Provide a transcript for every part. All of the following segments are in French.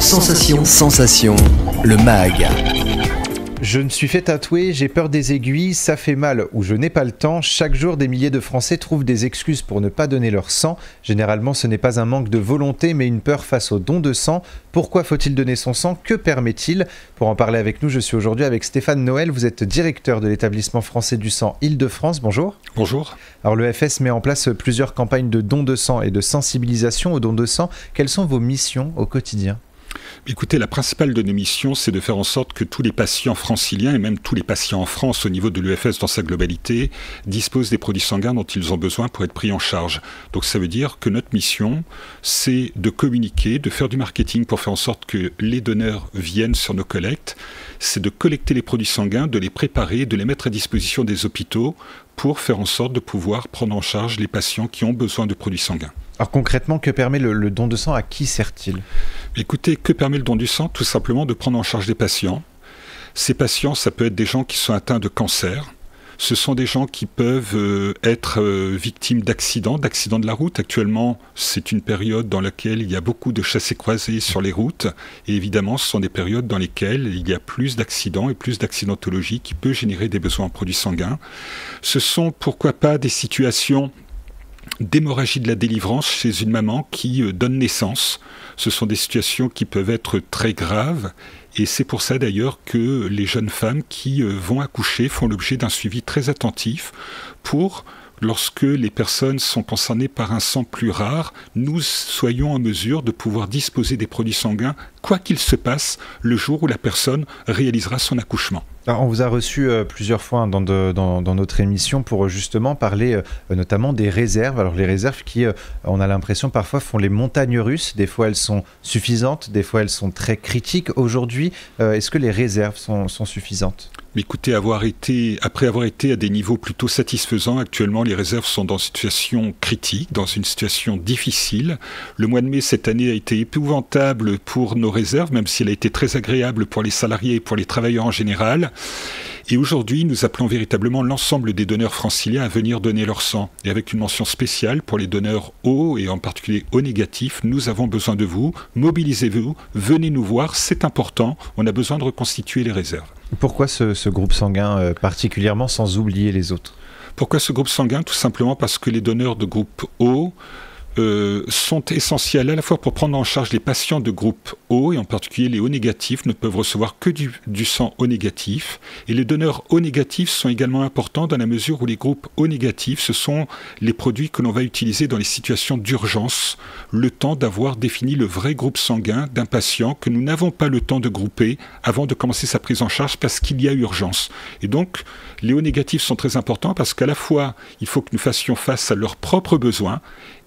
Sensation, le MAG. Je me suis fait tatouer, j'ai peur des aiguilles, ça fait mal ou je n'ai pas le temps. Chaque jour, des milliers de Français trouvent des excuses pour ne pas donner leur sang. Généralement, ce n'est pas un manque de volonté, mais une peur face au don de sang. Pourquoi faut-il donner son sang? Que permet-il? Pour en parler avec nous, je suis aujourd'hui avec Stéphane Noël. Vous êtes directeur de l'établissement français du sang Île-de-France. Bonjour. Bonjour. Alors l'EFS met en place plusieurs campagnes de don de sang et de sensibilisation au don de sang. Quelles sont vos missions au quotidien? Écoutez, la principale de nos missions, c'est de faire en sorte que tous les patients franciliens et même tous les patients en France au niveau de l'EFS dans sa globalité disposent des produits sanguins dont ils ont besoin pour être pris en charge. Donc ça veut dire que notre mission, c'est de communiquer, de faire du marketing pour faire en sorte que les donneurs viennent sur nos collectes. C'est de collecter les produits sanguins, de les préparer, de les mettre à disposition des hôpitaux pour faire en sorte de pouvoir prendre en charge les patients qui ont besoin de produits sanguins. Alors concrètement, que permet le don de sang? À qui sert-il? Écoutez, que permet le don du sang? Tout simplement de prendre en charge des patients. Ces patients, ça peut être des gens qui sont atteints de cancer. Ce sont des gens qui peuvent être victimes d'accidents de la route. Actuellement, c'est une période dans laquelle il y a beaucoup de chassés-croisés sur les routes. Et évidemment, ce sont des périodes dans lesquelles il y a plus d'accidents et plus d'accidentologie qui peut générer des besoins en produits sanguins. Ce sont, pourquoi pas, des situations d'hémorragie de la délivrance chez une maman qui donne naissance. Ce sont des situations qui peuvent être très graves et c'est pour ça d'ailleurs que les jeunes femmes qui vont accoucher font l'objet d'un suivi très attentif pour, lorsque les personnes sont concernées par un sang plus rare, nous soyons en mesure de pouvoir disposer des produits sanguins, quoi qu'il se passe, le jour où la personne réalisera son accouchement. Alors, on vous a reçu plusieurs fois dans notre émission pour justement parler notamment des réserves. Alors les réserves qui, on a l'impression parfois font les montagnes russes. Des fois elles sont suffisantes, des fois elles sont très critiques. Aujourd'hui, est-ce que les réserves sont suffisantes? Mais écoutez, après avoir été à des niveaux plutôt satisfaisants, actuellement les réserves sont dans une situation critique, dans une situation difficile. Le mois de mai cette année a été épouvantable pour nos réserves, même s'il a été très agréable pour les salariés et pour les travailleurs en général. Et aujourd'hui, nous appelons véritablement l'ensemble des donneurs franciliens à venir donner leur sang. Et avec une mention spéciale pour les donneurs O et en particulier O négatifs, nous avons besoin de vous, mobilisez-vous, venez nous voir, c'est important, on a besoin de reconstituer les réserves. Pourquoi ce groupe sanguin particulièrement, sans oublier les autres? Pourquoi ce groupe sanguin? Tout simplement parce que les donneurs de groupe O sont essentiels à la fois pour prendre en charge les patients de groupe O, et en particulier les O négatifs ne peuvent recevoir que du sang O négatif. Et les donneurs O négatifs sont également importants dans la mesure où les groupes O négatifs, ce sont les produits que l'on va utiliser dans les situations d'urgence, le temps d'avoir défini le vrai groupe sanguin d'un patient que nous n'avons pas le temps de grouper avant de commencer sa prise en charge parce qu'il y a urgence. Et donc, les O négatifs sont très importants parce qu'à la fois, il faut que nous fassions face à leurs propres besoins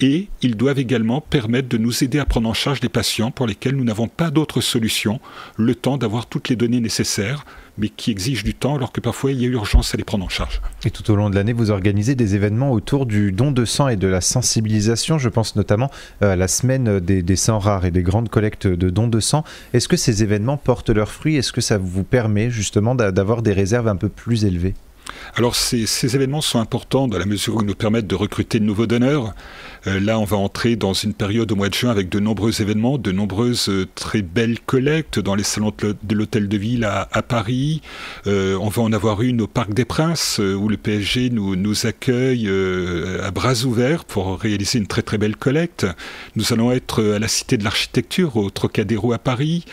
et ils doivent également permettre de nous aider à prendre en charge des patients pour lesquels nous n'avons pas d'autre solution, le temps d'avoir toutes les données nécessaires, mais qui exigent du temps alors que parfois il y a urgence à les prendre en charge. Et tout au long de l'année, vous organisez des événements autour du don de sang et de la sensibilisation. Je pense notamment à la semaine des sangs rares et des grandes collectes de dons de sang. Est-ce que ces événements portent leurs fruits? Est-ce que ça vous permet justement d'avoir des réserves un peu plus élevées? Alors ces événements sont importants dans la mesure où ils nous permettent de recruter de nouveaux donneurs. Là, on va entrer dans une période au mois de juin avec de nombreux événements, de nombreuses très belles collectes dans les salons de l'Hôtel de Ville à Paris. On va en avoir une au Parc des Princes où le PSG nous accueille à bras ouverts pour réaliser une très très belle collecte. Nous allons être à la Cité de l'Architecture, au Trocadéro à Paris,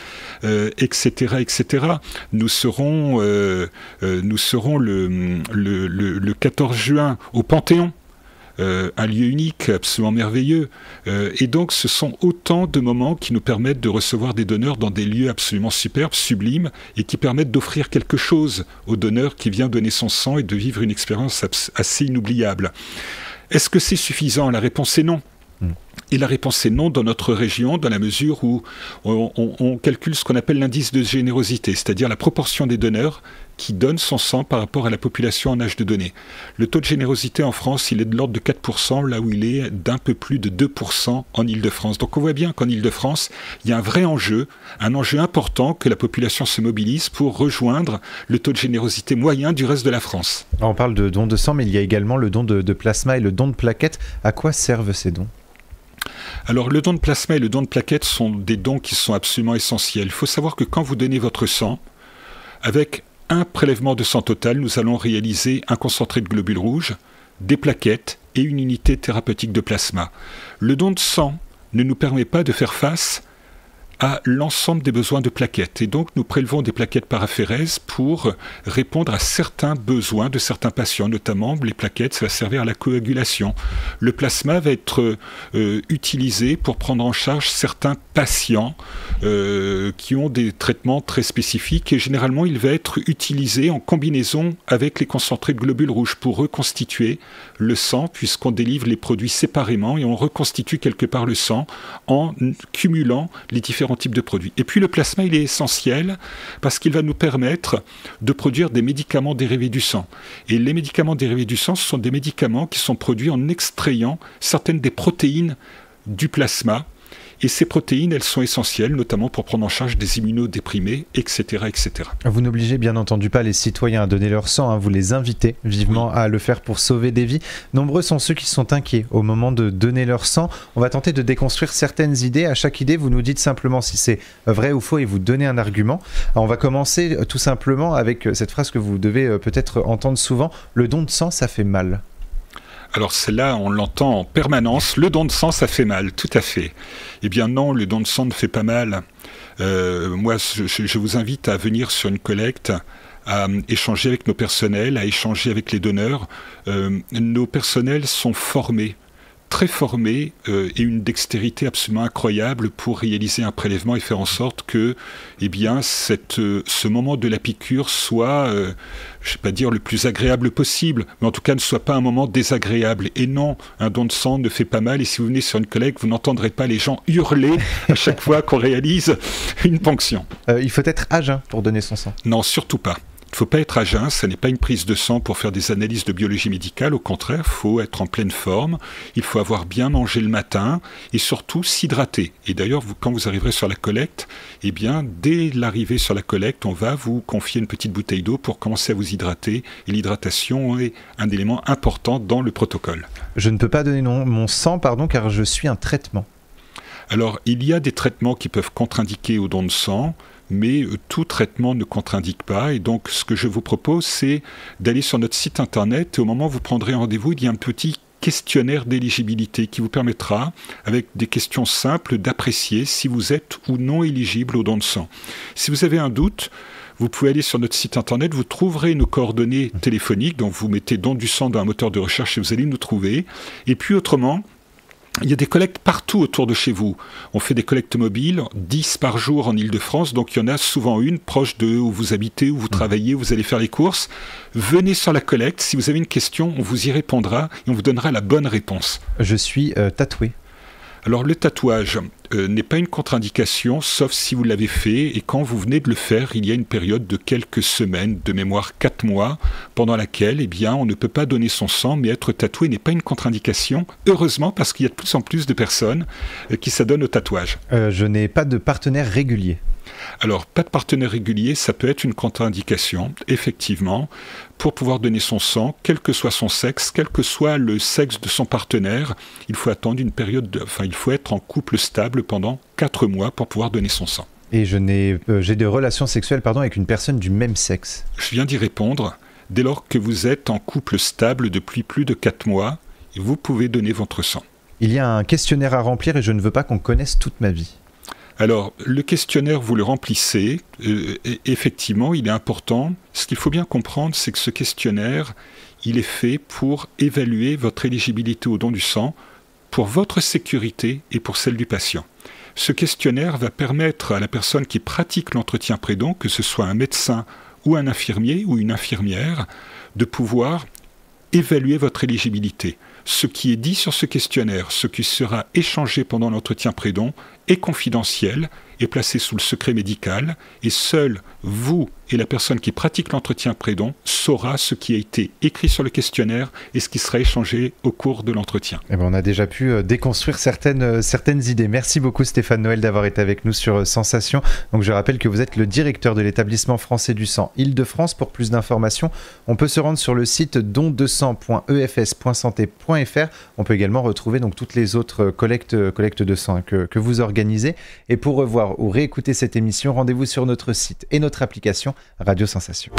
etc., etc. Nous serons le 14 juin au Panthéon. Un lieu unique, absolument merveilleux. Et donc, ce sont autant de moments qui nous permettent de recevoir des donneurs dans des lieux absolument superbes, sublimes, et qui permettent d'offrir quelque chose au donneur qui vient donner son sang et de vivre une expérience assez inoubliable. Est-ce que c'est suffisant? La réponse est non. Et la réponse est non dans notre région, dans la mesure où on calcule ce qu'on appelle l'indice de générosité, c'est-à-dire la proportion des donneurs qui donnent son sang par rapport à la population en âge de donner. Le taux de générosité en France, il est de l'ordre de 4%, là où il est d'un peu plus de 2% en Île-de-France. Donc on voit bien qu'en Île-de-France, il y a un vrai enjeu, un enjeu important que la population se mobilise pour rejoindre le taux de générosité moyen du reste de la France. On parle de dons de sang, mais il y a également le don de plasma et le don de plaquettes. À quoi servent ces dons ? Alors le don de plasma et le don de plaquettes sont des dons qui sont absolument essentiels. Il faut savoir que quand vous donnez votre sang, avec un prélèvement de sang total, nous allons réaliser un concentré de globules rouges, des plaquettes et une unité thérapeutique de plasma. Le don de sang ne nous permet pas de faire face à l'ensemble des besoins de plaquettes. Et donc, nous prélevons des plaquettes paraphérèses pour répondre à certains besoins de certains patients, notamment les plaquettes, ça va servir à la coagulation. Le plasma va être utilisé pour prendre en charge certains patients qui ont des traitements très spécifiques et généralement, il va être utilisé en combinaison avec les concentrés de globules rouges pour reconstituer le sang, puisqu'on délivre les produits séparément et on reconstitue quelque part le sang en cumulant les différents types de produits. Et puis le plasma, il est essentiel parce qu'il va nous permettre de produire des médicaments dérivés du sang. Et les médicaments dérivés du sang, ce sont des médicaments qui sont produits en extrayant certaines des protéines du plasma. Et ces protéines, elles sont essentielles, notamment pour prendre en charge des immunodéprimés, etc., etc. Vous n'obligez bien entendu pas les citoyens à donner leur sang, hein, vous les invitez vivement à le faire pour sauver des vies. Nombreux sont ceux qui sont inquiets au moment de donner leur sang. On va tenter de déconstruire certaines idées. À chaque idée, vous nous dites simplement si c'est vrai ou faux et vous donnez un argument. Alors, on va commencer tout simplement avec cette phrase que vous devez peut-être entendre souvent. Le don de sang, ça fait mal. Alors celle-là, on l'entend en permanence. Le don de sang, ça fait mal, tout à fait. Eh bien non, le don de sang ne fait pas mal. Moi, je vous invite à venir sur une collecte, à échanger avec nos personnels, à échanger avec les donneurs. Nos personnels sont formés, très formés, et une dextérité absolument incroyable pour réaliser un prélèvement et faire en sorte que, eh bien, ce moment de la piqûre soit, je ne vais pas dire le plus agréable possible, mais en tout cas ne soit pas un moment désagréable. Et non, un don de sang ne fait pas mal, et si vous venez sur une collecte, vous n'entendrez pas les gens hurler à chaque fois qu'on réalise une ponction. Il faut être à jeun pour donner son sang. Non, surtout pas. Il ne faut pas être à jeun, ce n'est pas une prise de sang pour faire des analyses de biologie médicale, au contraire, il faut être en pleine forme, il faut avoir bien mangé le matin et surtout s'hydrater. Et d'ailleurs, quand vous arriverez sur la collecte, eh bien, dès l'arrivée sur la collecte, on va vous confier une petite bouteille d'eau pour commencer à vous hydrater. Et l'hydratation est un élément important dans le protocole. Je ne peux pas donner mon sang, car je suis un traitement. Alors, il y a des traitements qui peuvent contre-indiquer au don de sang, mais tout traitement ne contre-indique pas. Et donc, ce que je vous propose, c'est d'aller sur notre site internet. Et au moment où vous prendrez rendez-vous, il y a un petit questionnaire d'éligibilité qui vous permettra, avec des questions simples, d'apprécier si vous êtes ou non éligible au don de sang. Si vous avez un doute, vous pouvez aller sur notre site internet, vous trouverez nos coordonnées téléphoniques, donc vous mettez don du sang dans un moteur de recherche et vous allez nous trouver. Et puis autrement, il y a des collectes partout autour de chez vous. On fait des collectes mobiles, 10 par jour en Ile-de-France, donc il y en a souvent une proche de où vous habitez, où vous travaillez, où vous allez faire les courses. Venez sur la collecte, si vous avez une question, on vous y répondra et on vous donnera la bonne réponse. Je suis tatoué. Alors le tatouage n'est pas une contre-indication, sauf si vous l'avez fait, et quand vous venez de le faire, il y a une période de quelques semaines, de mémoire 4 mois, pendant laquelle eh bien, on ne peut pas donner son sang, mais être tatoué n'est pas une contre-indication, heureusement, parce qu'il y a de plus en plus de personnes qui s'adonnent au tatouage. Je n'ai pas de partenaire régulier. Alors, pas de partenaire régulier, ça peut être une contre-indication, effectivement, pour pouvoir donner son sang, quel que soit son sexe, quel que soit le sexe de son partenaire, il faut attendre une période, il faut être en couple stable pendant 4 mois pour pouvoir donner son sang. Et j'ai des relations sexuelles avec une personne du même sexe. Je viens d'y répondre. Dès lors que vous êtes en couple stable depuis plus de 4 mois, vous pouvez donner votre sang. Il y a un questionnaire à remplir et je ne veux pas qu'on connaisse toute ma vie. Alors, le questionnaire, vous le remplissez. Effectivement, il est important. Ce qu'il faut bien comprendre, c'est que ce questionnaire, il est fait pour évaluer votre éligibilité au don du sang, pour votre sécurité et pour celle du patient. Ce questionnaire va permettre à la personne qui pratique l'entretien pré-don, que ce soit un médecin ou un infirmier ou une infirmière, de pouvoir évaluer votre éligibilité. Ce qui est dit sur ce questionnaire, ce qui sera échangé pendant l'entretien pré-don, est confidentiel et placé sous le secret médical, et seuls vous et la personne qui pratique l'entretien pré-don saura ce qui a été écrit sur le questionnaire et ce qui sera échangé au cours de l'entretien. Eh ben, on a déjà pu déconstruire certaines idées. Merci beaucoup Stéphane Noël d'avoir été avec nous sur Sensation. Donc je rappelle que vous êtes le directeur de l'établissement français du sang Île-de-France. Pour plus d'informations, on peut se rendre sur le site don2sang.efs.santé.fr. On peut également retrouver donc toutes les autres collectes de sang que vous organisez. Et pour revoir ou réécouter cette émission, rendez-vous sur notre site et notre application Radio Sensation.